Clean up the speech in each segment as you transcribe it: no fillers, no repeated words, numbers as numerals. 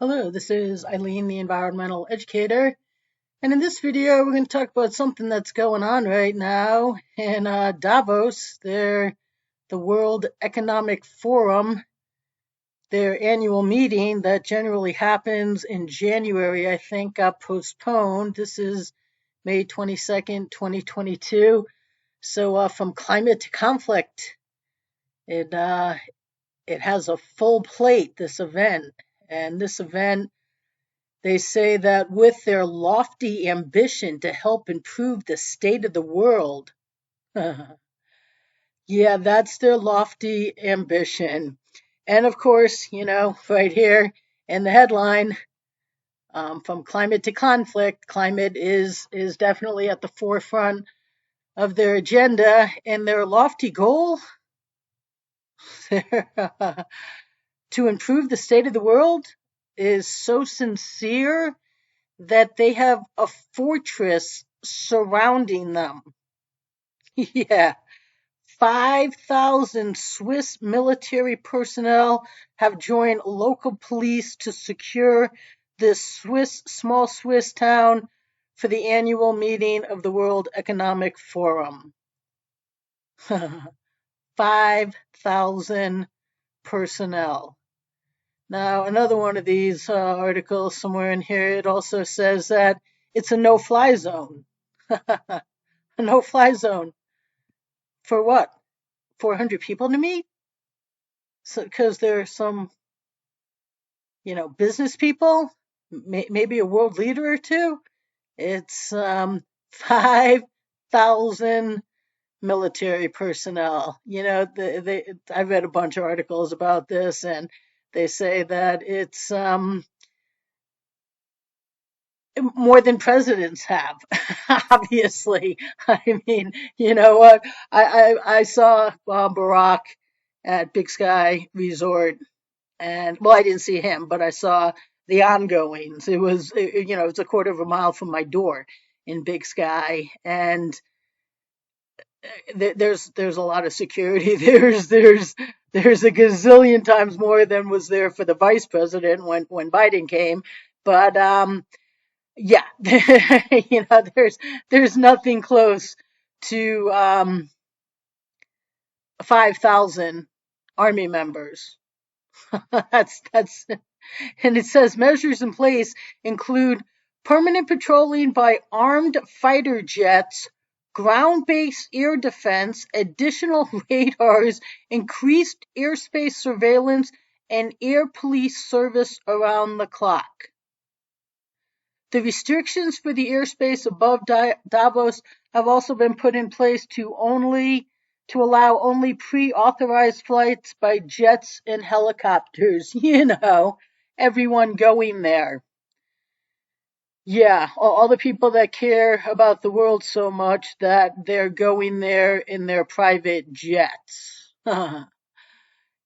Hello, this is Eileen, the environmental educator, and in this video we're going to talk about something that's going on right now in Davos, the World Economic Forum, their annual meeting that generally happens in January, I think, got postponed. This is May 22nd, 2022. So from climate to conflict, it it has a full plate, this event, and this event. They say that with their lofty ambition to help improve the state of the world, yeah, that's their lofty ambition. And of course, right here in the headline, from climate to conflict, climate is definitely at the forefront of their agenda, and their lofty goal to improve the state of the world is so sincere that they have a fortress surrounding them. Yeah, 5,000 Swiss military personnel have joined local police to secure this small Swiss town for the annual meeting of the World Economic Forum. 5,000 personnel. Now, another one of these articles somewhere in here, it also says that it's a no-fly zone. A no-fly zone. For what? 400 people to meet? So, because there's some, business people, maybe a world leader or two. It's 5,000 military personnel. I read a bunch of articles about this, and they say that it's more than presidents have. Obviously, I mean, you know what? I saw Barack at Big Sky Resort, and well, I didn't see him, but I saw the ongoings. It's a quarter of a mile from my door in Big Sky, and there's a lot of security. There's a gazillion times more than was there for the vice president when Biden came, but yeah, there's nothing close to 5,000 army members. that's and it says measures in place include permanent patrolling by armed fighter jets, ground-based air defense, additional radars, increased airspace surveillance, and air police service around the clock. The restrictions for the airspace above Davos have also been put in place to allow only pre-authorized flights by jets and helicopters. Everyone going there. Yeah, all the people that care about the world so much that they're going there in their private jets.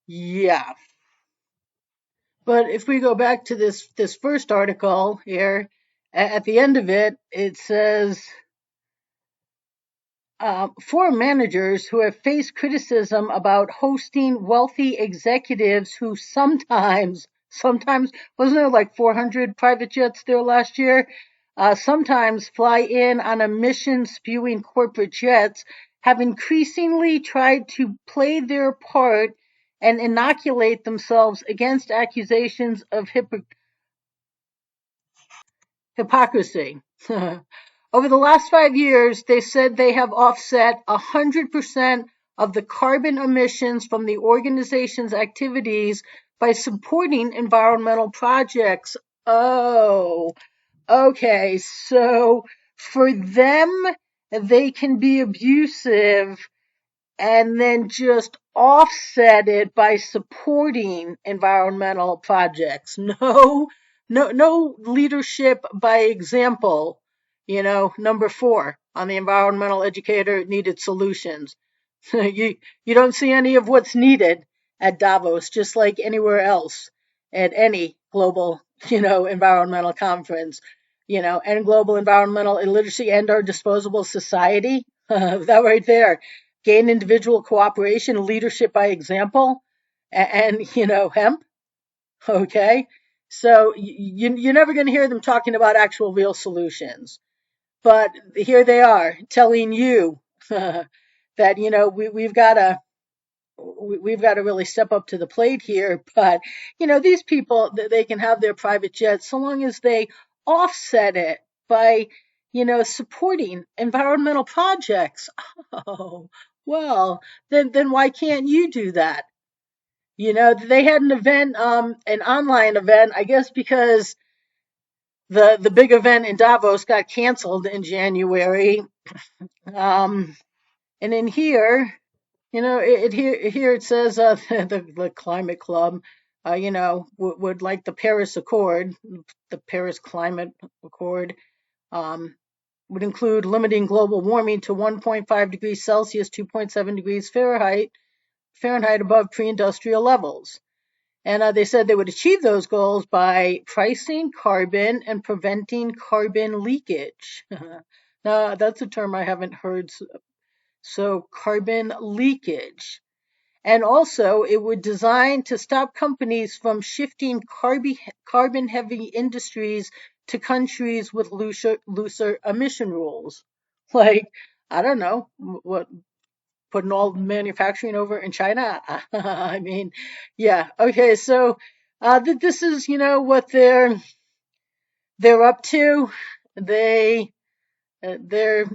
Yeah. But if we go back to this first article here, at the end of it, it says foreign managers who have faced criticism about hosting wealthy executives who sometimes, wasn't there like 400 private jets there last year? Sometimes fly in on a mission spewing corporate jets have increasingly tried to play their part and inoculate themselves against accusations of hypocrisy. Over the last 5 years, they said they have offset 100% of the carbon emissions from the organization's activities by supporting environmental projects. Oh, okay. So for them, they can be abusive and then just offset it by supporting environmental projects. No leadership by example. Number 4 on the environmental educator needed solutions. You don't see any of what's needed at Davos, just like anywhere else at any global, environmental conference, and global environmental illiteracy and our disposable society. That right there. Gain individual cooperation, leadership by example, and hemp. Okay. So you're never going to hear them talking about actual real solutions. But here they are telling you that, we've got to we've got to really step up to the plate here. But, these people, they can have their private jets so long as they offset it by, supporting environmental projects. Oh, well, then why can't you do that? They had an event, an online event, I guess because the big event in Davos got canceled in January. Um, and in here, here it says the Climate Club, would like the Paris Accord, the Paris Climate Accord, um, would include limiting global warming to 1.5 degrees Celsius, 2.7 degrees Fahrenheit above pre-industrial levels. And they said they would achieve those goals by pricing carbon and preventing carbon leakage. Now, that's a term I haven't heard. So, carbon leakage. And also, it would design to stop companies from shifting carbon heavy industries to countries with looser emission rules. Like, I don't know, what, putting all manufacturing over in China? I mean, yeah. Okay, so this is, what they're up to. They their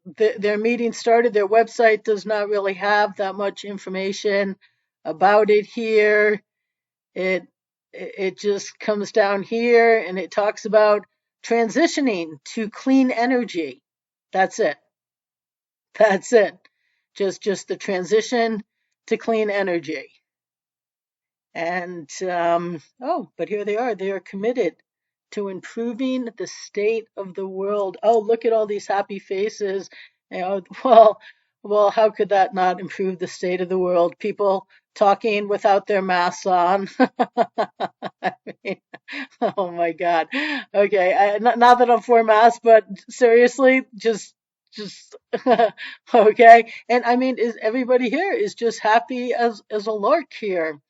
their meeting started. Their website does not really have that much information about it here. It it just comes down here and it talks about transitioning to clean energy. That's it. That's it. Just the transition to clean energy. And but here they are. They are committed to improving the state of the world. Oh, look at all these happy faces. Well, how could that not improve the state of the world? People talking without their masks on. I mean, oh my God. Okay, not that I'm for masks, but seriously, just okay. And I mean, is everybody here is just happy as a lark here?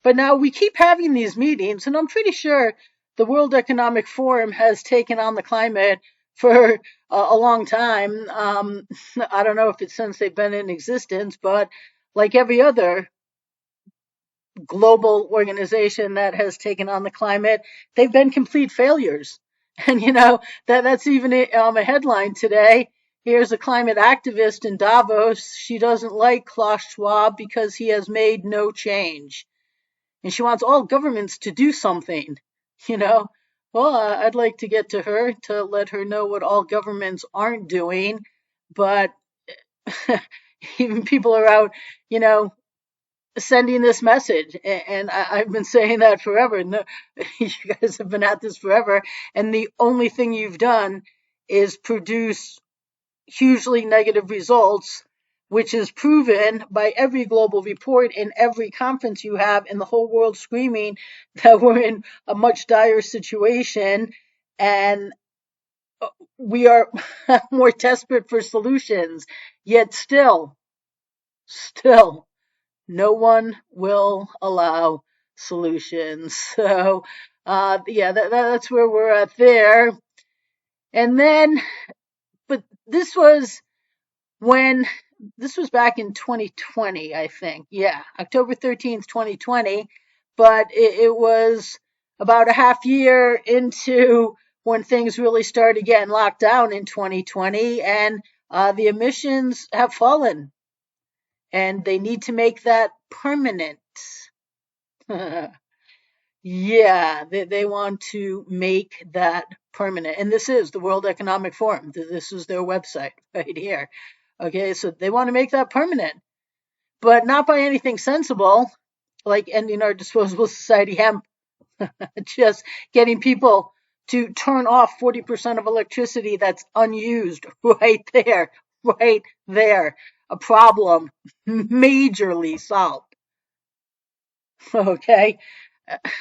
But now we keep having these meetings, and I'm pretty sure the World Economic Forum has taken on the climate for a long time. I don't know if it's since they've been in existence, but like every other global organization that has taken on the climate, they've been complete failures. And that's even a headline today. Here's a climate activist in Davos. She doesn't like Klaus Schwab because he has made no change. And she wants all governments to do something, you know. Well, I'd like to get to her to let her know what all governments aren't doing, but even people are out, you know, sending this message, and I've been saying that forever. No, you guys have been at this forever, and the only thing you've done is produce hugely negative results, which is proven by every global report in every conference you have in the whole world screaming that we're in a much dire situation and we are more desperate for solutions. Yet still, no one will allow solutions. So, yeah, that's where we're at there. And then, but when this was back in 2020, I think. Yeah, October 13th, 2020. But it was about a half year into when things really started getting locked down in 2020, and the emissions have fallen, and they need to make that permanent. Yeah, they want to make that permanent. And this is the World Economic Forum. This is their website right here. Okay, so they want to make that permanent, but not by anything sensible, like ending our disposable society hemp, just getting people to turn off 40% of electricity that's unused right there. A problem majorly solved. Okay,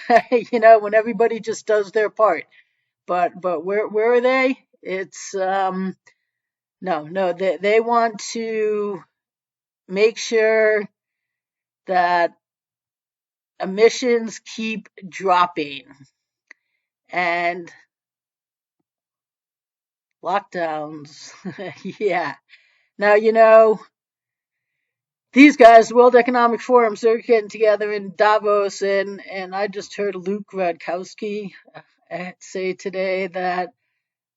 when everybody just does their part. But where are they? It's no, they want to make sure that emissions keep dropping. and lockdowns. Yeah. Now, these guys, the World Economic Forums, they're getting together in Davos, and I just heard Luke Radkowski say today that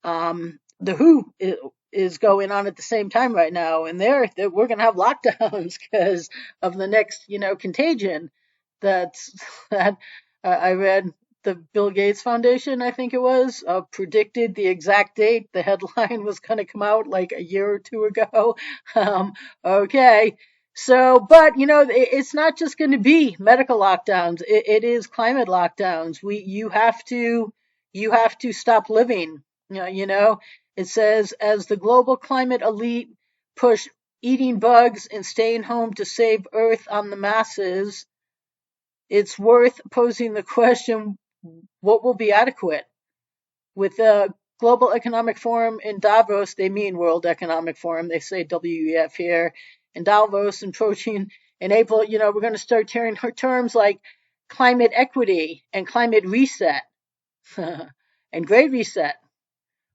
the WHO is going on at the same time right now, and we're going to have lockdowns because of the next, contagion. That's that I read the Bill Gates Foundation, I think it was, predicted the exact date. The headline was going to come out like a year or two ago. Um, okay. So, but it's not just going to be medical lockdowns. It is climate lockdowns. You have to stop living. It says, as the global climate elite push eating bugs and staying home to save Earth on the masses, it's worth posing the question, what will be adequate? With the Global Economic Forum in Davos, they mean World Economic Forum, they say WEF here, in Davos approaching in April, we're going to start hearing terms like climate equity and climate reset and great reset.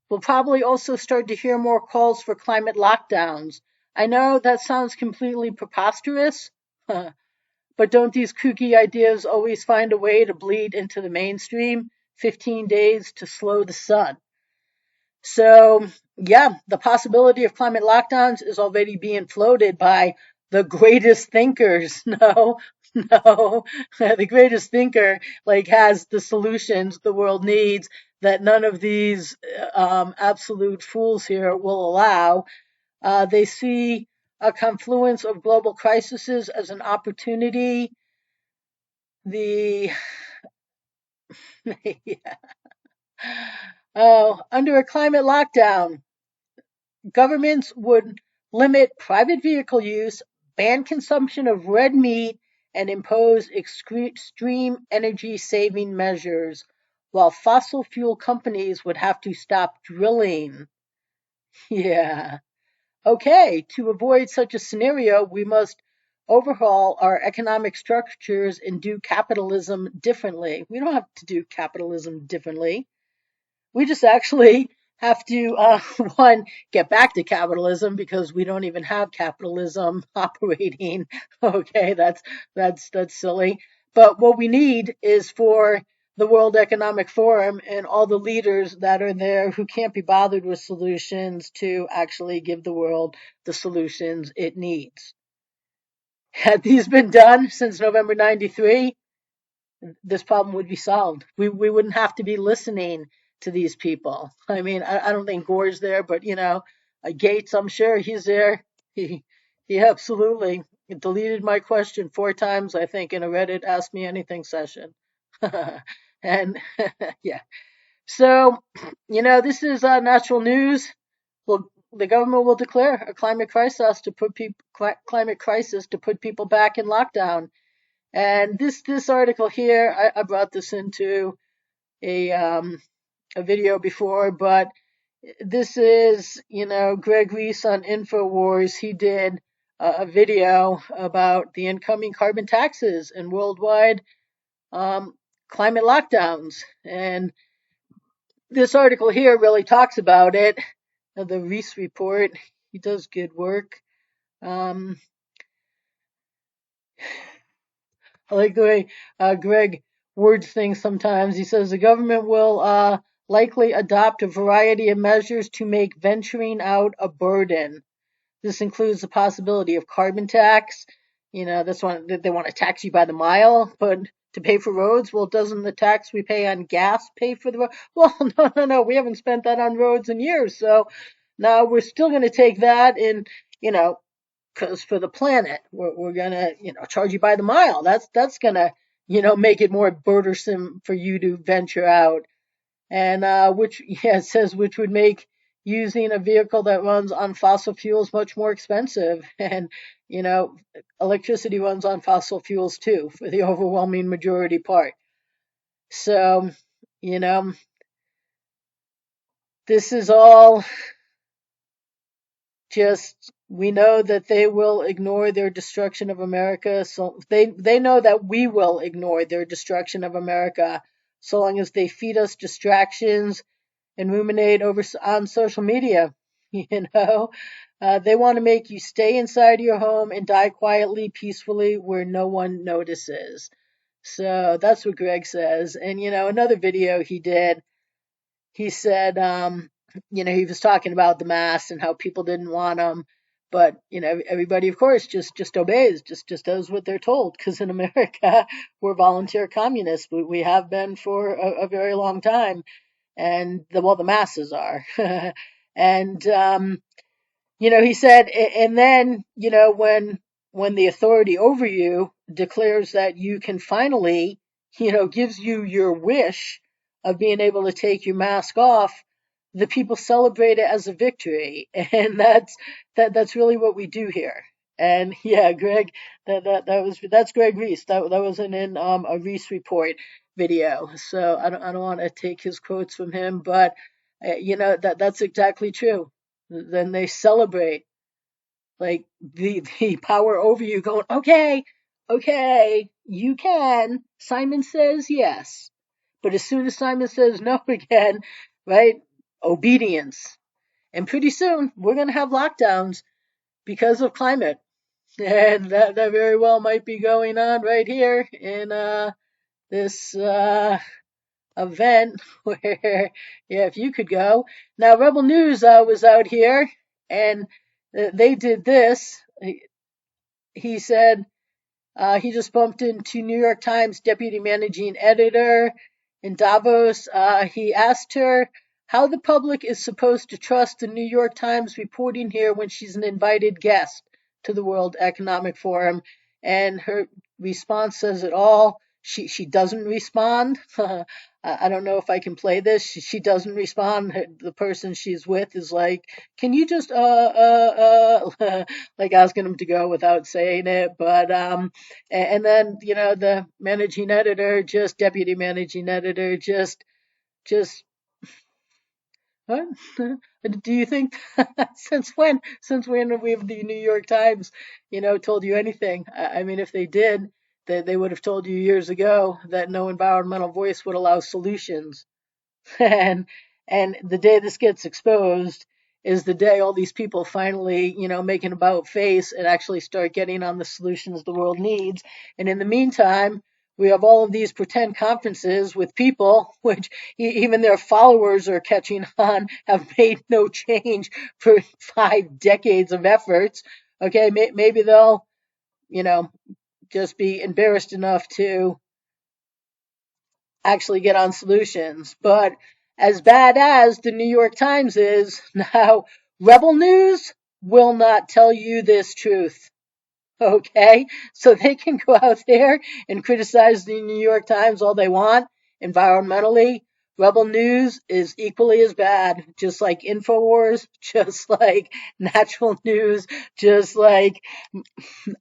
We'll probably also start to hear more calls for climate lockdowns. I know that sounds completely preposterous, but don't these kooky ideas always find a way to bleed into the mainstream? 15 days to slow the sun. So, yeah, the possibility of climate lockdowns is already being floated by the greatest thinkers. No, no, the greatest thinker has the solutions the world needs that none of these absolute fools here will allow. They see a confluence of global crises as an opportunity. The yeah. Under a climate lockdown, governments would limit private vehicle use, ban consumption of red meat, and impose extreme energy saving measures, while fossil fuel companies would have to stop drilling. Yeah. Okay, to avoid such a scenario, we must overhaul our economic structures and do capitalism differently. We don't have to do capitalism differently. We just actually have to one, get back to capitalism because we don't even have capitalism operating. Okay, that's silly. But what we need is for the World Economic Forum and all the leaders that are there who can't be bothered with solutions to actually give the world the solutions it needs. Had these been done since November 93, this problem would be solved. We wouldn't have to be listening to these people. I mean, I don't think Gore's there, but Gates, I'm sure he's there. He absolutely deleted my question 4 times, I think, in a Reddit Ask Me Anything session. And yeah, so this is natural news. Well, the government will declare a climate crisis to put people back in lockdown. And this article here, I brought this into a video before, but this is Greg Reese on Infowars. He did a video about the incoming carbon taxes and worldwide climate lockdowns, and this article here really talks about it. The Reese report. He does good work. Um, I like the way Greg words things sometimes. He says the government will likely adopt a variety of measures to make venturing out a burden. This includes the possibility of carbon tax. That's one they want to tax you by the mile, but to pay for roads, well, doesn't the tax we pay on gas pay for the road? Well, no, we haven't spent that on roads in years, so now we're still going to take that and because for the planet, we're gonna charge you by the mile. That's gonna make it more burdensome for you to venture out, and which it says which would make using a vehicle that runs on fossil fuels much more expensive, and electricity runs on fossil fuels too for the overwhelming majority part. So you know this is all just we know that they will ignore their destruction of America. So they know that we will ignore their destruction of America so long as they feed us distractions and ruminate over on social media. You know, they want to make you stay inside your home and die quietly, peacefully, where no one notices. So that's what Greg says. And another video he did, he said, he was talking about the masks and how people didn't want them, but everybody, of course, just obeys, just does what they're told. Because in America, we're volunteer communists. We have been for a very long time, and the masses are, and he said, and then, when the authority over you declares that you can finally, gives you your wish of being able to take your mask off, the people celebrate it as a victory. And that's really what we do here. And yeah, Greg, that's Greg Reese. That wasn't in a Reese report video. So I don't want to take his quotes from him, but that's exactly true. Then they celebrate, like, the power over you going, okay, okay, you can. Simon says yes. But as soon as Simon says no again, right? Obedience. And pretty soon we're going to have lockdowns because of climate. And that very well might be going on right here in this event where, yeah, if you could go. Now, Rebel News was out here, and they did this. He said he just bumped into New York Times deputy managing editor in Davos. He asked her how the public is supposed to trust the New York Times reporting here when she's an invited guest to the World Economic Forum. And her response says it all. She doesn't respond. I don't know if I can play this. She doesn't respond. The person she's with is like, can you just like asking him to go without saying it. But and then the managing editor, just deputy managing editor, just what? Do you think since when have we the New York Times told you anything? I mean, if they did, they would have told you years ago that no environmental voice would allow solutions. and and the day this gets exposed is the day all these people finally make an about face and actually start getting on the solutions the world needs. And in the meantime, we have all of these pretend conferences with people which even their followers are catching on, have made no change for 5 decades of efforts. Okay, maybe they'll you know just be embarrassed enough to actually get on solutions. But as bad as the New York Times is, now Rebel News will not tell you this truth. Okay? So they can go out there and criticize the New York Times all they want environmentally. Rebel News is equally as bad, just like InfoWars, just like Natural News, just like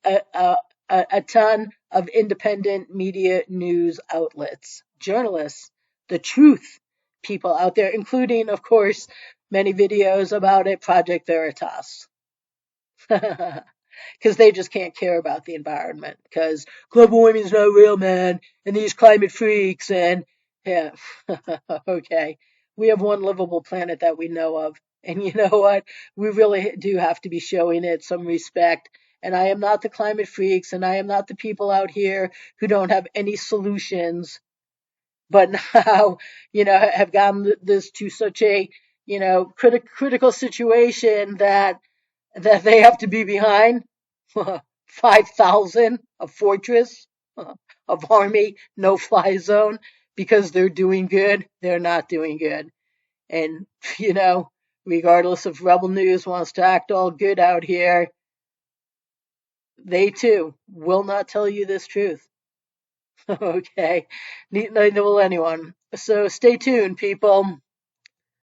a, a ton of independent media news outlets, journalists, the truth people out there, including, of course, many videos about it, Project Veritas. Because they just can't care about the environment. Because global warming is not real, man, and these climate freaks, and yeah, okay. We have one livable planet that we know of, and you know what? We really do have to be showing it some respect. And I am not the climate freaks, and I am not the people out here who don't have any solutions, but now, have gotten this to such a, critical situation that they have to be behind 5,000, a fortress of army, no fly zone, because they're doing good. They're not doing good. And, regardless if Rebel News wants to act all good out here, they too will not tell you this truth. Okay. Neither will anyone. So stay tuned, people.